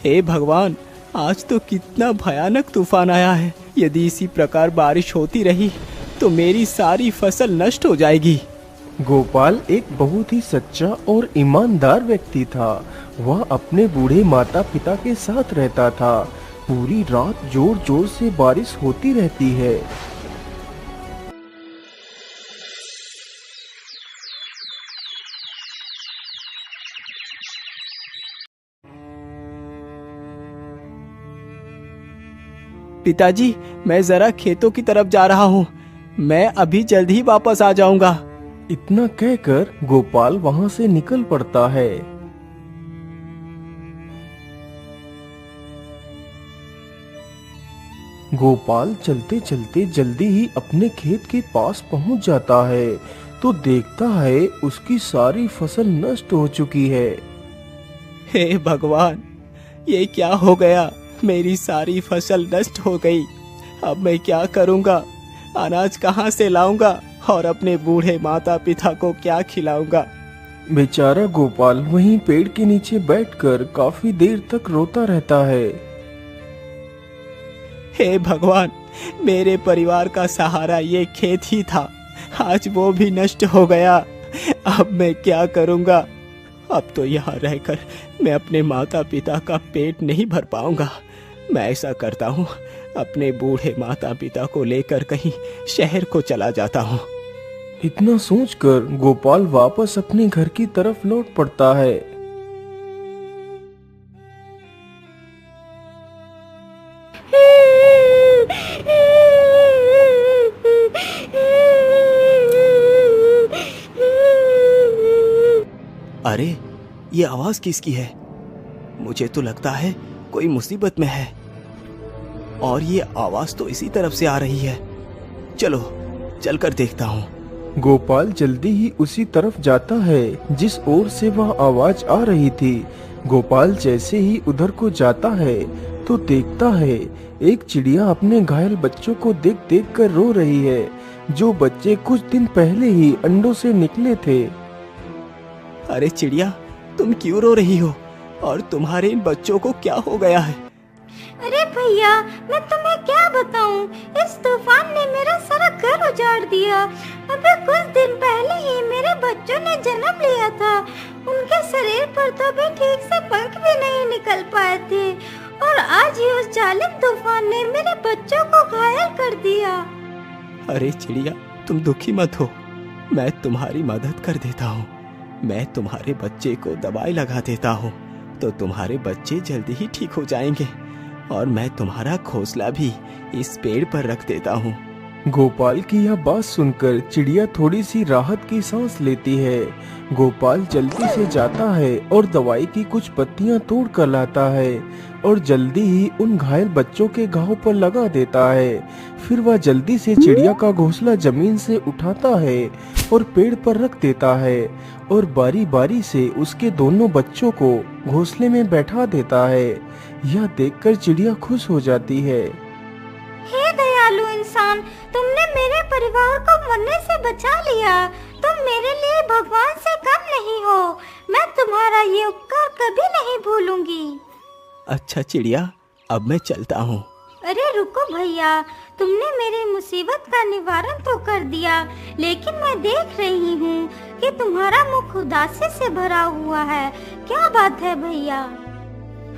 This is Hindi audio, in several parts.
हे भगवान, आज तो कितना भयानक तूफान आया है। यदि इसी प्रकार बारिश होती रही तो मेरी सारी फसल नष्ट हो जाएगी। गोपाल एक बहुत ही सच्चा और ईमानदार व्यक्ति था। वह अपने बूढ़े माता पिता के साथ रहता था। पूरी रात जोर जोर से बारिश होती रहती है। पिताजी, मैं जरा खेतों की तरफ जा रहा हूँ। मैं अभी जल्द ही वापस आ जाऊंगा। इतना कहकर गोपाल वहां से निकल पड़ता है। गोपाल चलते चलते जल्दी ही अपने खेत के पास पहुंच जाता है तो देखता है उसकी सारी फसल नष्ट हो चुकी है। हे भगवान, ये क्या हो गया? मेरी सारी फसल नष्ट हो गई। अब मैं क्या करूंगा? अनाज कहाँ से लाऊंगा और अपने बूढ़े माता पिता को क्या खिलाऊंगा? बेचारा गोपाल वहीं पेड़ के नीचे बैठकर काफी देर तक रोता रहता है। हे भगवान, मेरे परिवार का सहारा ये खेत ही था, आज वो भी नष्ट हो गया। अब मैं क्या करूंगा? अब तो यहाँ रहकर मैं अपने माता पिता का पेट नहीं भर पाऊंगा। मैं ऐसा करता हूँ, अपने बूढ़े माता पिता को लेकर कहीं शहर को चला जाता हूँ। इतना सोचकर गोपाल वापस अपने घर की तरफ लौट पड़ता है। अरे, ये आवाज किसकी है? मुझे तो लगता है कोई मुसीबत में है और ये आवाज तो इसी तरफ से आ रही है। चलो चलकर देखता हूँ। गोपाल जल्दी ही उसी तरफ जाता है जिस ओर से वह आवाज आ रही थी। गोपाल जैसे ही उधर को जाता है तो देखता है एक चिड़िया अपने घायल बच्चों को देख देख कर रो रही है, जो बच्चे कुछ दिन पहले ही अंडों से निकले थे। अरे चिड़िया, तुम क्यों रो रही हो और तुम्हारे इन बच्चों को क्या हो गया है? अरे भैया, मैं तुम्हें क्या बताऊं, इस तूफान ने मेरा सारा घर उजाड़ दिया। अभी कुछ दिन पहले ही मेरे बच्चों ने जन्म लिया था। उनके शरीर पर तो भी ठीक से पंख भी नहीं निकल पाए थे और आज ही उस जालिम तूफान ने मेरे बच्चों को घायल कर दिया। अरे चिड़िया, तुम दुखी मत हो, मैं तुम्हारी मदद कर देता हूँ। मैं तुम्हारे बच्चे को दवाई लगा देता हूँ तो तुम्हारे बच्चे जल्दी ही ठीक हो जाएंगे और मैं तुम्हारा घोंसला भी इस पेड़ पर रख देता हूँ। गोपाल की यह बात सुनकर चिड़िया थोड़ी सी राहत की सांस लेती है। गोपाल जल्दी से जाता है और दवाई की कुछ पत्तियां तोड़ कर लाता है और जल्दी ही उन घायल बच्चों के घाव पर लगा देता है। फिर वह जल्दी से चिड़िया का घोंसला जमीन से उठाता है और पेड़ पर रख देता है और बारी बारी से उसके दोनों बच्चों को घोंसले में बैठा देता है। यह देखकर चिड़िया खुश हो जाती है। हे दयालु इंसान, तुमने मेरे परिवार को मरने से बचा लिया। तुम मेरे लिए भगवान से कम नहीं हो। मैं तुम्हारा ये उपकार कभी नहीं भूलूंगी। अच्छा चिड़िया, अब मैं चलता हूँ। अरे रुको भैया, तुमने मेरी मुसीबत का निवारण तो कर दिया, लेकिन मैं देख रही हूँ कि तुम्हारा मुख उदासी से भरा हुआ है। क्या बात है भैया?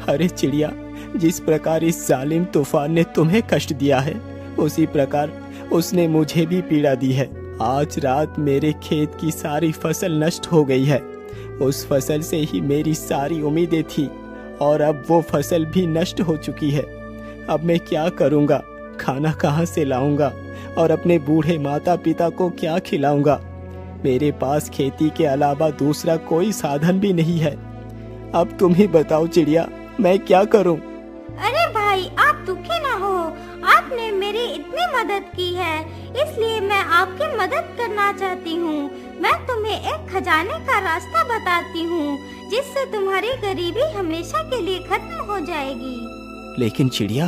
अरे चिड़िया, जिस प्रकार इस जालिम तूफान ने तुम्हें कष्ट दिया है, उसी प्रकार उसने मुझे भी पीड़ा दी है। आज रात मेरे खेत की सारी फसल नष्ट हो गई है। उस फसल से ही मेरी सारी उम्मीदें थी और अब वो फसल भी नष्ट हो चुकी है। अब मैं क्या करूँगा? खाना कहाँ से लाऊंगा और अपने बूढ़े माता पिता को क्या खिलाऊंगा? मेरे पास खेती के अलावा दूसरा कोई साधन भी नहीं है। अब तुम ही बताओ चिड़िया, मैं क्या करूं? अरे भाई, आप दुखी ना हो। आपने मेरी इतनी मदद की है, इसलिए मैं आपकी मदद करना चाहती हूँ। मैं तुम्हें एक खजाने का रास्ता बताती हूँ, जिससे तुम्हारी गरीबी हमेशा के लिए खत्म हो जाएगी। लेकिन चिड़िया,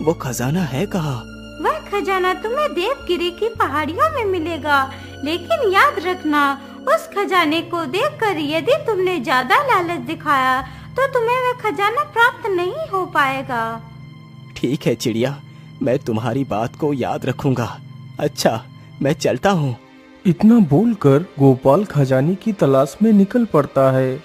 वो खजाना है कहाँ? वह खजाना तुम्हें देवगिरी की पहाड़ियों में मिलेगा, लेकिन याद रखना, उस खजाने को देखकर यदि तुमने ज्यादा लालच दिखाया तो तुम्हें वह खजाना प्राप्त नहीं हो पाएगा। ठीक है चिड़िया, मैं तुम्हारी बात को याद रखूंगा। अच्छा, मैं चलता हूँ। इतना बोलकर गोपाल खजाने की तलाश में निकल पड़ता है।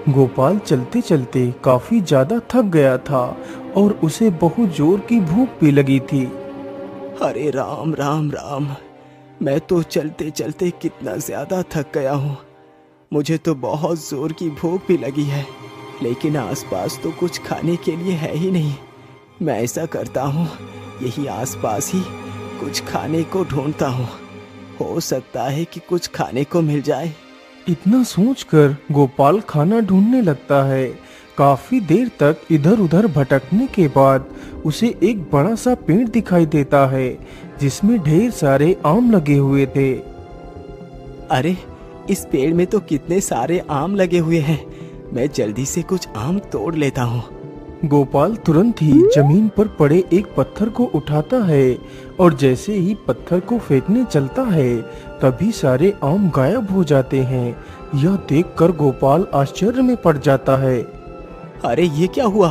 गोपाल चलते चलते काफी ज्यादा थक गया था और उसे बहुत जोर की भूख भी लगी थी। अरे राम राम राम, मैं तो चलते चलते कितना ज्यादा थक गया हूँ। मुझे तो बहुत जोर की भूख भी लगी है, लेकिन आसपास तो कुछ खाने के लिए है ही नहीं। मैं ऐसा करता हूँ, यही आसपास ही कुछ खाने को ढूंढता हूँ। हो सकता है कि कुछ खाने को मिल जाए। इतना सोचकर गोपाल खाना ढूंढने लगता है। काफी देर तक इधर उधर भटकने के बाद उसे एक बड़ा सा पेड़ दिखाई देता है जिसमें ढेर सारे आम लगे हुए थे। अरे, इस पेड़ में तो कितने सारे आम लगे हुए हैं। मैं जल्दी से कुछ आम तोड़ लेता हूँ। गोपाल तुरंत ही जमीन पर पड़े एक पत्थर को उठाता है और जैसे ही पत्थर को फेंकने चलता है तभी सारे आम गायब हो जाते हैं। यह देखकर गोपाल आश्चर्य में पड़ जाता है। अरे, ये क्या हुआ?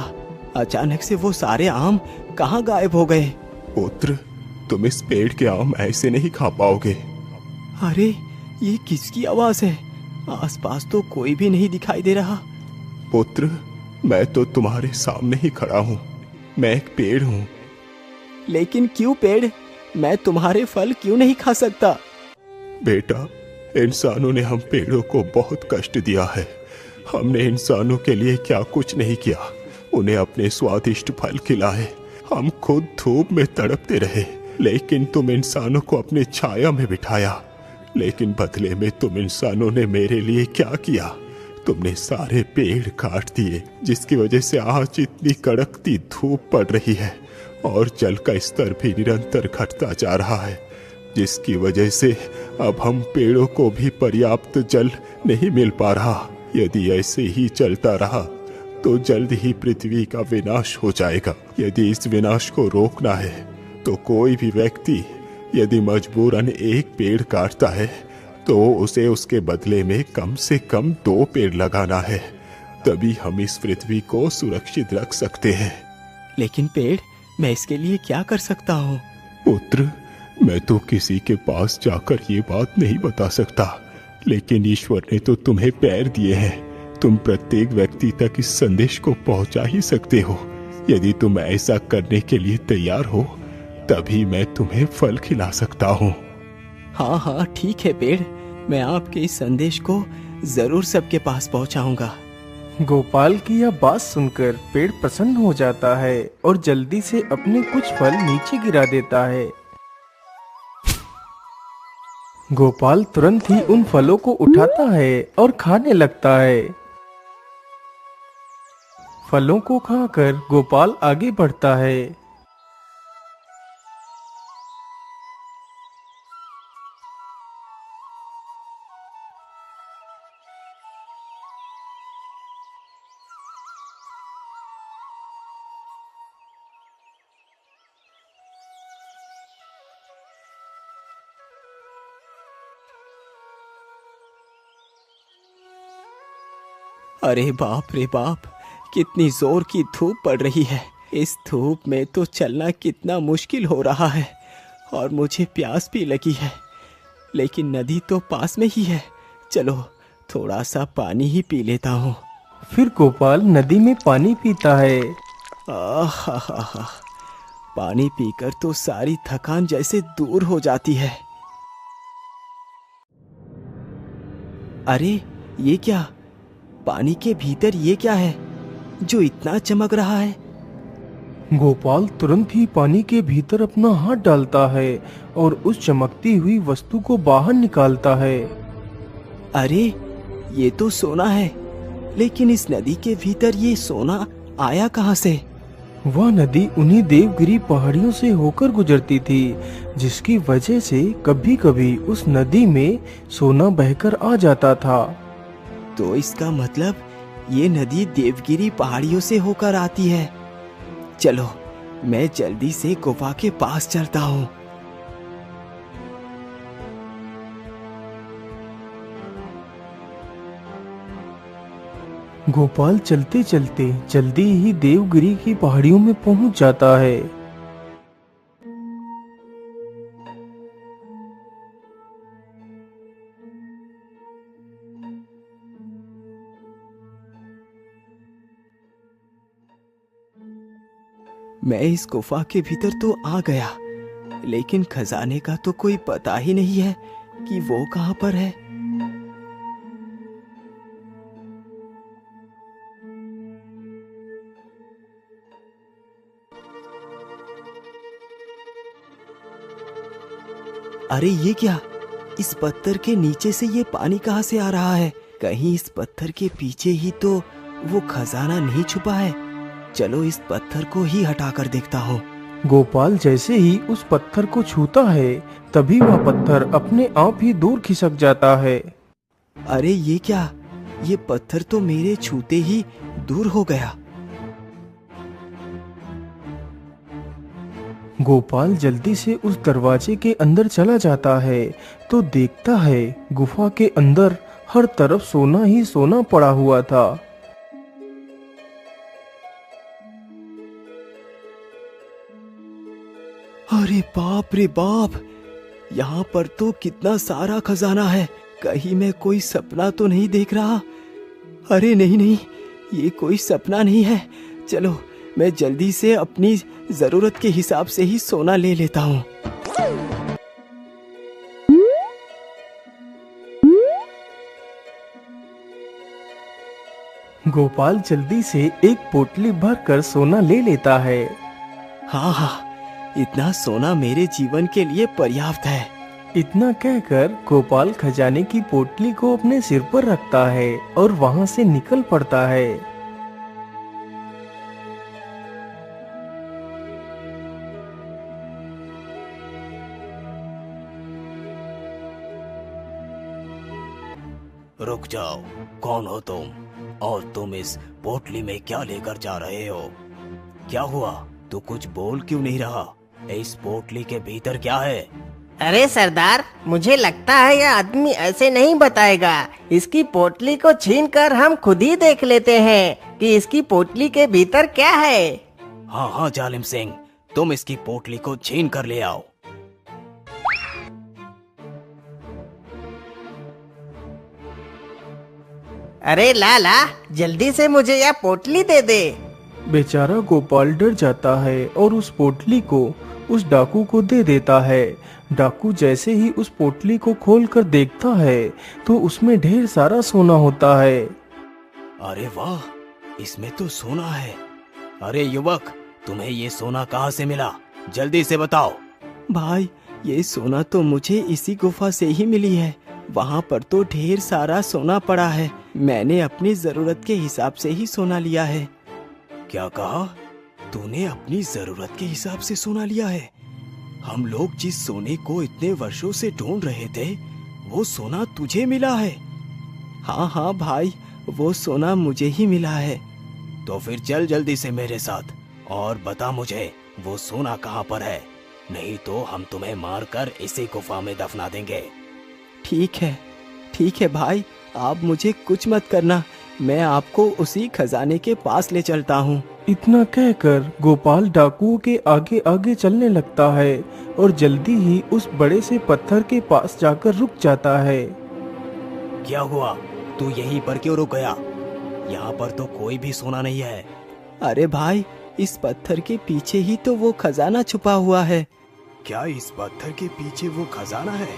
अचानक से वो सारे आम कहाँ गायब हो गए? पुत्र, तुम इस पेड़ के आम ऐसे नहीं खा पाओगे। अरे, ये किसकी आवाज है? आसपास तो कोई भी नहीं दिखाई दे रहा। पुत्र, मैं तो तुम्हारे सामने ही खड़ा हूँ। मैं एक पेड़ हूँ। लेकिन क्यों पेड़? मैं तुम्हारे फल क्यों नहीं खा सकता? बेटा, इंसानों ने हम पेड़ों को बहुत कष्ट दिया है। हमने इंसानों के लिए क्या कुछ नहीं किया। उन्हें अपने स्वादिष्ट फल खिलाए। हम खुद धूप में तड़पते रहे, लेकिन तुम इंसानों को अपनी छाया में बिठाया। लेकिन बदले में तुम इंसानों ने मेरे लिए क्या किया? तुमने सारे पेड़ काट दिए, जिसकी वजह से आज इतनी कड़कती धूप पड़ रही है और जल का स्तर भी निरंतर घटता जा रहा है, जिसकी वजह से अब हम पेड़ों को भी पर्याप्त जल नहीं मिल पा रहा। यदि ऐसे ही चलता रहा तो जल्द ही पृथ्वी का विनाश हो जाएगा। यदि इस विनाश को रोकना है तो कोई भी व्यक्ति यदि मजबूरन एक पेड़ काटता है तो उसे उसके बदले में कम से कम 2 पेड़ लगाना है। तभी हम इस पृथ्वी को सुरक्षित रख सकते हैं। लेकिन पेड़, मैं इसके लिए क्या कर सकता हूँ? पुत्र, मैं तो किसी के पास जाकर ये बात नहीं बता सकता, लेकिन ईश्वर ने तो तुम्हें पैर दिए हैं। तुम प्रत्येक व्यक्ति तक इस संदेश को पहुंचा ही सकते हो। यदि तुम ऐसा करने के लिए तैयार हो तभी मैं तुम्हें फल खिला सकता हूँ। हाँ हाँ, ठीक है पेड़, मैं आपके इस संदेश को जरूर सबके पास पहुंचाऊंगा। गोपाल की यह बात सुनकर पेड़ प्रसन्न हो जाता है और जल्दी से अपने कुछ फल नीचे गिरा देता है। गोपाल तुरंत ही उन फलों को उठाता है और खाने लगता है। फलों को खाकर गोपाल आगे बढ़ता है। अरे बाप रे बाप, कितनी जोर की धूप पड़ रही है। इस धूप में तो चलना कितना मुश्किल हो रहा है और मुझे प्यास भी लगी है। लेकिन नदी तो पास में ही है, चलो थोड़ा सा पानी ही पी लेता हूँ। फिर गोपाल नदी में पानी पीता है। आहा, पानी पीकर तो सारी थकान जैसे दूर हो जाती है। अरे, ये क्या? पानी के भीतर ये क्या है जो इतना चमक रहा है? गोपाल तुरंत ही पानी के भीतर अपना हाथ डालता है और उस चमकती हुई वस्तु को बाहर निकालता है। अरे, ये तो सोना है, लेकिन इस नदी के भीतर ये सोना आया कहाँ से? वह नदी उन्हीं देवगिरी पहाड़ियों से होकर गुजरती थी, जिसकी वजह से कभी कभी उस नदी में सोना बहकर आ जाता था। तो इसका मतलब ये नदी देवगिरी पहाड़ियों से होकर आती है। चलो मैं जल्दी से गुफा के पास चलता हूँ। गोपाल चलते चलते जल्दी ही देवगिरी की पहाड़ियों में पहुंच जाता है। मैं इस गुफा के भीतर तो आ गया, लेकिन खजाने का तो कोई पता ही नहीं है कि वो कहाँ पर है। अरे ये क्या, इस पत्थर के नीचे से ये पानी कहाँ से आ रहा है? कहीं इस पत्थर के पीछे ही तो वो खजाना नहीं छुपा है? चलो इस पत्थर को ही हटाकर देखता हूँ। गोपाल जैसे ही उस पत्थर को छूता है, तभी वह पत्थर अपने आप ही दूर खिसक जाता है। अरे ये क्या, ये पत्थर तो मेरे छूते ही दूर हो गया। गोपाल जल्दी से उस दरवाजे के अंदर चला जाता है तो देखता है गुफा के अंदर हर तरफ सोना ही सोना पड़ा हुआ था। अरे बाप रे बाप, यहाँ पर तो कितना सारा खजाना है। कहीं मैं कोई सपना तो नहीं देख रहा? अरे नहीं नहीं, ये कोई सपना नहीं है। चलो मैं जल्दी से अपनी जरूरत के हिसाब से ही सोना ले लेता हूँ। गोपाल जल्दी से एक पोटली भरकर सोना ले लेता है। हाँ हाँ, इतना सोना मेरे जीवन के लिए पर्याप्त है। इतना कहकर गोपाल खजाने की पोटली को अपने सिर पर रखता है और वहाँ से निकल पड़ता है। रुक जाओ, कौन हो तुम? और तुम इस पोटली में क्या लेकर जा रहे हो? क्या हुआ, तू कुछ बोल क्यों नहीं रहा? इस पोटली के भीतर क्या है? अरे सरदार, मुझे लगता है यह आदमी ऐसे नहीं बताएगा। इसकी पोटली को छीनकर हम खुद ही देख लेते हैं कि इसकी पोटली के भीतर क्या है। हाँ हाँ जालिम सिंह, तुम इसकी पोटली को छीन कर ले आओ। अरे लाला, जल्दी से मुझे यह पोटली दे दे। बेचारा गोपाल डर जाता है और उस पोटली को उस डाकू को दे देता है। डाकू जैसे ही उस पोटली को खोलकर देखता है तो उसमें ढेर सारा सोना होता है। अरे वाह, इसमें तो सोना है। अरे युवक, तुम्हें ये सोना कहाँ से मिला? जल्दी से बताओ। भाई, ये सोना तो मुझे इसी गुफा से ही मिली है। वहाँ पर तो ढेर सारा सोना पड़ा है। मैंने अपनी जरूरत के हिसाब से ही सोना लिया है। क्या कहा? तूने अपनी जरूरत के हिसाब से सोना लिया है? हम लोग जिस सोने को इतने वर्षों से ढूंढ रहे थे, वो सोना तुझे मिला है? हाँ हाँ भाई, वो सोना मुझे ही मिला है। तो फिर चल जल्दी से मेरे साथ और बता मुझे वो सोना कहाँ पर है, नहीं तो हम तुम्हें मारकर इसी गुफा में दफना देंगे। ठीक है भाई, आप मुझे कुछ मत करना, मैं आपको उसी खजाने के पास ले चलता हूँ। इतना कहकर गोपाल डाकुओं के आगे आगे चलने लगता है और जल्दी ही उस बड़े से पत्थर के पास जाकर रुक जाता है। क्या हुआ, तू यहीं पर क्यों रुक गया? यहाँ पर तो कोई भी सोना नहीं है। अरे भाई, इस पत्थर के पीछे ही तो वो खजाना छुपा हुआ है। क्या इस पत्थर के पीछे वो खजाना है?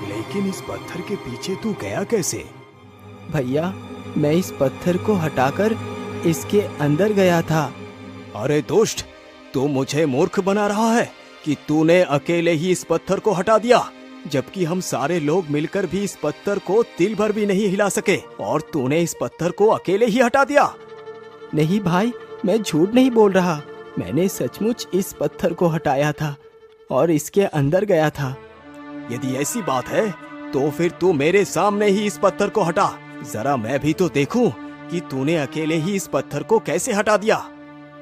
लेकिन इस पत्थर के पीछे तू गया कैसे? भैया, मैं इस पत्थर को हटाकर इसके अंदर गया था। अरे दुष्ट, तू मुझे मूर्ख बना रहा है कि तूने अकेले ही इस पत्थर को हटा दिया, जबकि हम सारे लोग मिलकर भी इस पत्थर को तिल भर भी नहीं हिला सके, और तूने इस पत्थर को अकेले ही हटा दिया। नहीं भाई, मैं झूठ नहीं बोल रहा, मैंने सचमुच इस पत्थर को हटाया था और इसके अंदर गया था। यदि ऐसी बात है तो फिर तू मेरे सामने ही इस पत्थर को हटा, जरा मैं भी तो देखूं कि तूने अकेले ही इस पत्थर को कैसे हटा दिया।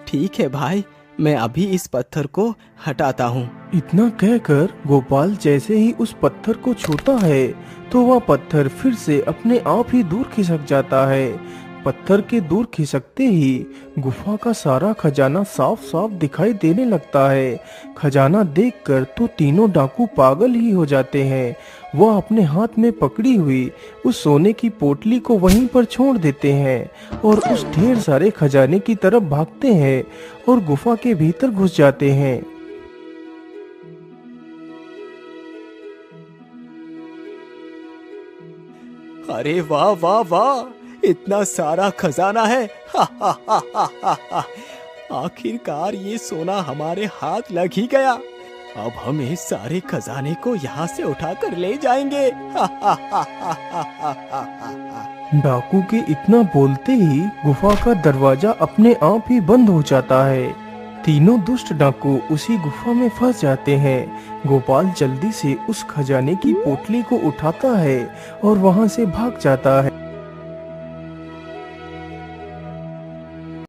ठीक है भाई, मैं अभी इस पत्थर को हटाता हूँ। इतना कहकर गोपाल जैसे ही उस पत्थर को छूता है तो वह पत्थर फिर से अपने आप ही दूर खिसक जाता है। पत्थर के दूर खिसकते ही गुफा का सारा खजाना साफ साफ दिखाई देने लगता है। खजाना देखकर तो तीनों डाकू पागल ही हो जाते हैं। वह अपने हाथ में पकड़ी हुई उस सोने की पोटली को वहीं पर छोड़ देते हैं और उस ढेर सारे खजाने की तरफ भागते हैं और गुफा के भीतर घुस जाते हैं। अरे वाह वाह वाह, इतना सारा खजाना है। हा हा हा हा हा हा। आखिरकार ये सोना हमारे हाथ लग ही गया। अब हम इस सारे खजाने को यहाँ से उठाकर ले जाएंगे। हा हा हा हा हा हा हा। डाकू के इतना बोलते ही गुफा का दरवाजा अपने आप ही बंद हो जाता है। तीनों दुष्ट डाकू उसी गुफा में फंस जाते हैं। गोपाल जल्दी से उस खजाने की पोटली को उठाता है और वहां से भाग जाता है।